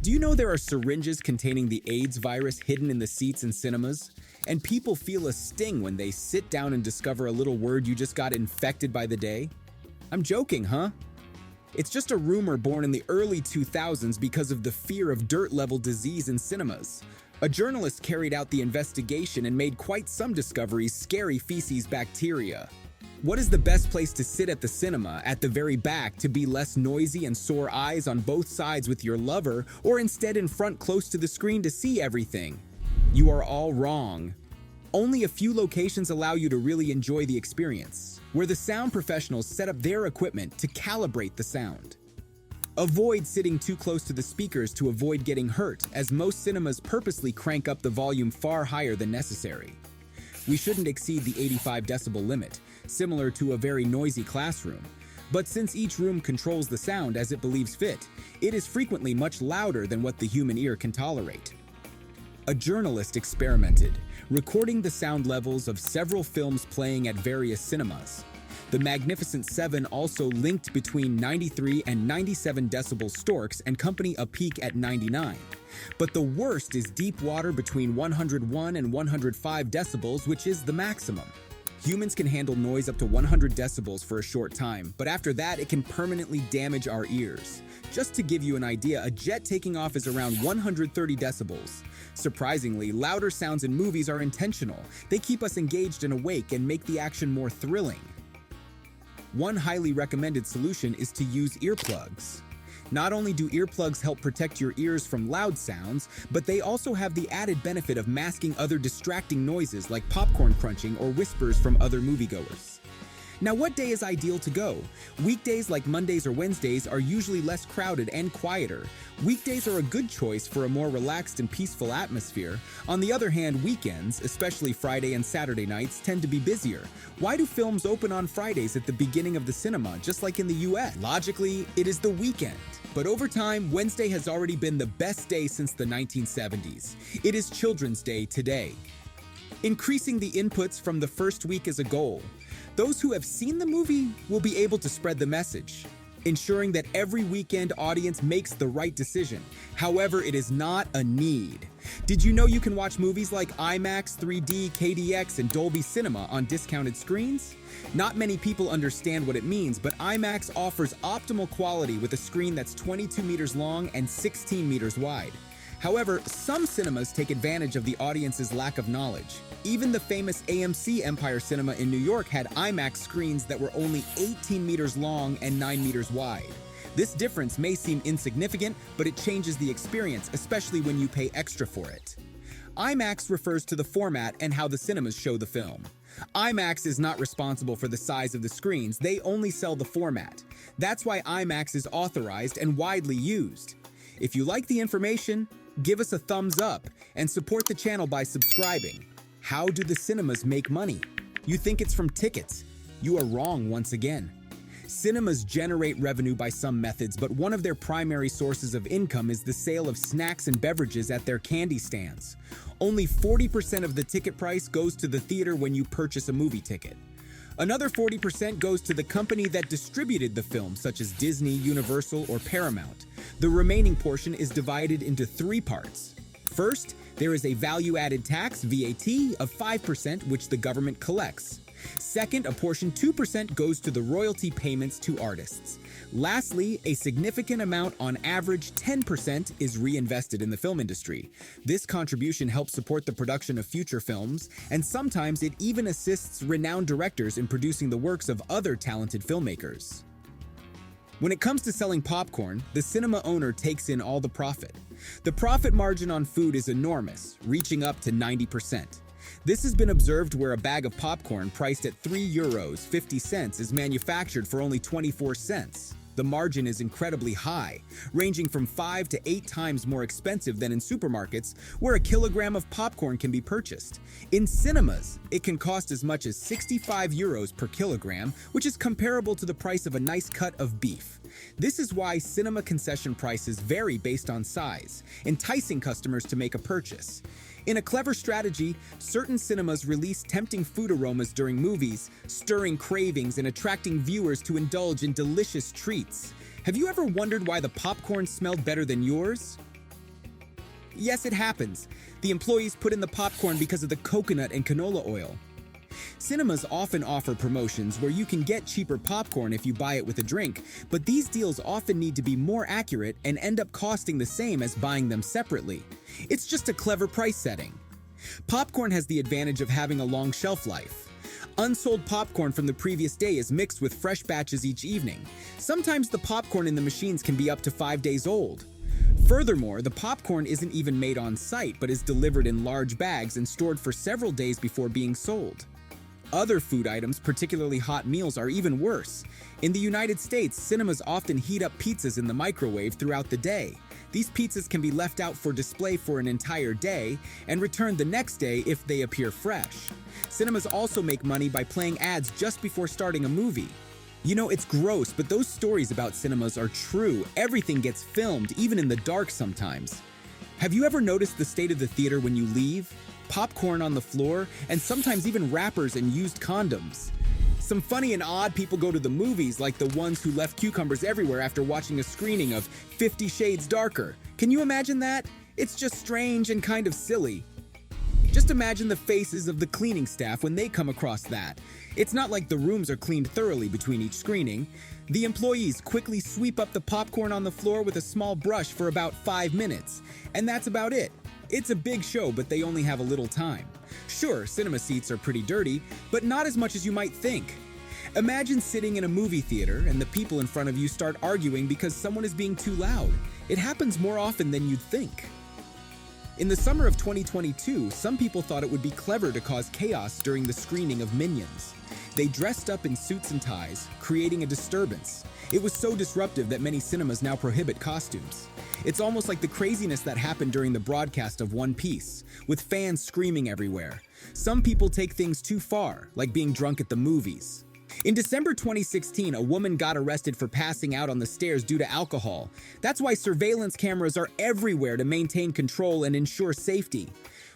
Do you know there are syringes containing the AIDS virus hidden in the seats in cinemas? And people feel a sting when they sit down and discover a little word you just got infected by the day? I'm joking, huh? It's just a rumor born in the early 2000s because of the fear of dirt-level disease in cinemas. A journalist carried out the investigation and made quite some discoveries: scary feces bacteria. What is the best place to sit at the cinema? At the very back to be less noisy and sore eyes on both sides with your lover, or instead in front close to the screen to see everything? You are all wrong. Only a few locations allow you to really enjoy the experience, where the sound professionals set up their equipment to calibrate the sound. Avoid sitting too close to the speakers to avoid getting hurt, as most cinemas purposely crank up the volume far higher than necessary. We shouldn't exceed the 85 decibel limit, similar to a very noisy classroom. But since each room controls the sound as it believes fit, it is frequently much louder than what the human ear can tolerate. A journalist experimented, recording the sound levels of several films playing at various cinemas. The Magnificent Seven also linked between 93 and 97 decibel Storks and Company a peak at 99. But the worst is Deep Water between 101 and 105 decibels, which is the maximum. Humans can handle noise up to 100 decibels for a short time, but after that it can permanently damage our ears. Just to give you an idea, a jet taking off is around 130 decibels. Surprisingly, louder sounds in movies are intentional. They keep us engaged and awake and make the action more thrilling. One highly recommended solution is to use earplugs. Not only do earplugs help protect your ears from loud sounds, but they also have the added benefit of masking other distracting noises like popcorn crunching or whispers from other moviegoers. Now, what day is ideal to go? Weekdays like Mondays or Wednesdays are usually less crowded and quieter. Weekdays are a good choice for a more relaxed and peaceful atmosphere. On the other hand, weekends, especially Friday and Saturday nights, tend to be busier. Why do films open on Fridays at the beginning of the cinema, just like in the US? Logically, it is the weekend. But over time, Wednesday has already been the best day since the 1970s. It is Children's Day today. Increasing the inputs from the first week is a goal. Those who have seen the movie will be able to spread the message, ensuring that every weekend audience makes the right decision. However, it is not a need. Did you know you can watch movies like IMAX, 3D, KDX, and Dolby Cinema on discounted screens? Not many people understand what it means, but IMAX offers optimal quality with a screen that's 22 meters long and 16 meters wide. However, some cinemas take advantage of the audience's lack of knowledge. Even the famous AMC Empire Cinema in New York had IMAX screens that were only 18 meters long and 9 meters wide. This difference may seem insignificant, but it changes the experience, especially when you pay extra for it. IMAX refers to the format and how the cinemas show the film. IMAX is not responsible for the size of the screens, they only sell the format. That's why IMAX is authorized and widely used. If you like the information, give us a thumbs up and support the channel by subscribing. How do the cinemas make money? You think it's from tickets? You are wrong once again. Cinemas generate revenue by some methods, but one of their primary sources of income is the sale of snacks and beverages at their candy stands. Only 40% of the ticket price goes to the theater when you purchase a movie ticket. Another 40% goes to the company that distributed the film, such as Disney, Universal, or Paramount. The remaining portion is divided into three parts. First, there is a value-added tax, VAT, of 5%, which the government collects. Second, a portion 2% goes to the royalty payments to artists. Lastly, a significant amount, on average 10%, is reinvested in the film industry. This contribution helps support the production of future films, and sometimes it even assists renowned directors in producing the works of other talented filmmakers. When it comes to selling popcorn, the cinema owner takes in all the profit. The profit margin on food is enormous, reaching up to 90%. This has been observed where a bag of popcorn priced at €3.50 is manufactured for only 24 cents. The margin is incredibly high, ranging from 5 to 8 times more expensive than in supermarkets, where a kilogram of popcorn can be purchased. In cinemas, it can cost as much as €65 per kilogram, which is comparable to the price of a nice cut of beef. This is why cinema concession prices vary based on size, enticing customers to make a purchase. In a clever strategy, certain cinemas release tempting food aromas during movies, stirring cravings and attracting viewers to indulge in delicious treats. Have you ever wondered why the popcorn smelled better than yours? Yes, it happens. The employees put in the popcorn because of the coconut and canola oil. Cinemas often offer promotions where you can get cheaper popcorn if you buy it with a drink, but these deals often need to be more accurate and end up costing the same as buying them separately. It's just a clever price setting. Popcorn has the advantage of having a long shelf life. Unsold popcorn from the previous day is mixed with fresh batches each evening. Sometimes the popcorn in the machines can be up to 5 days old. Furthermore, the popcorn isn't even made on site but is delivered in large bags and stored for several days before being sold. Other food items, particularly hot meals, are even worse. In the United States, cinemas often heat up pizzas in the microwave throughout the day. These pizzas can be left out for display for an entire day and returned the next day if they appear fresh. Cinemas also make money by playing ads just before starting a movie. You know, it's gross, but those stories about cinemas are true. Everything gets filmed, even in the dark sometimes. Have you ever noticed the state of the theater when you leave? Popcorn on the floor, and sometimes even wrappers and used condoms. Some funny and odd people go to the movies, like the ones who left cucumbers everywhere after watching a screening of 50 Shades Darker. Can you imagine that? It's just strange and kind of silly. Just imagine the faces of the cleaning staff when they come across that. It's not like the rooms are cleaned thoroughly between each screening. The employees quickly sweep up the popcorn on the floor with a small brush for about 5 minutes, and that's about it. It's a big show, but they only have a little time. Sure, cinema seats are pretty dirty, but not as much as you might think. Imagine sitting in a movie theater and the people in front of you start arguing because someone is being too loud. It happens more often than you'd think. In the summer of 2022, some people thought it would be clever to cause chaos during the screening of Minions. They dressed up in suits and ties, creating a disturbance. It was so disruptive that many cinemas now prohibit costumes. It's almost like the craziness that happened during the broadcast of One Piece, with fans screaming everywhere. Some people take things too far, like being drunk at the movies. In December 2016, a woman got arrested for passing out on the stairs due to alcohol. That's why surveillance cameras are everywhere to maintain control and ensure safety.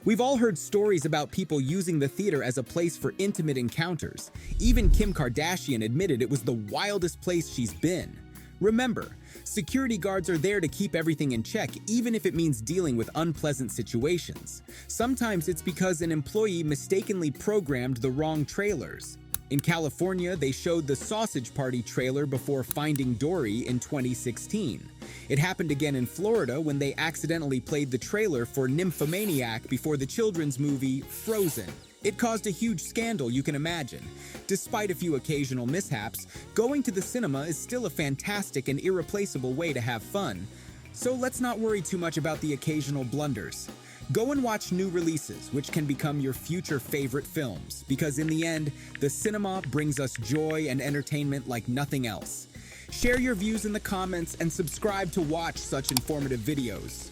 We've all heard stories about people using the theater as a place for intimate encounters. Even Kim Kardashian admitted it was the wildest place she's been. Remember, security guards are there to keep everything in check, even if it means dealing with unpleasant situations. Sometimes it's because an employee mistakenly programmed the wrong trailers. In California, they showed the Sausage Party trailer before Finding Dory in 2016. It happened again in Florida when they accidentally played the trailer for Nymphomaniac before the children's movie Frozen. It caused a huge scandal, you can imagine. Despite a few occasional mishaps, going to the cinema is still a fantastic and irreplaceable way to have fun. So let's not worry too much about the occasional blunders. Go and watch new releases, which can become your future favorite films, because in the end, the cinema brings us joy and entertainment like nothing else. Share your views in the comments and subscribe to watch such informative videos.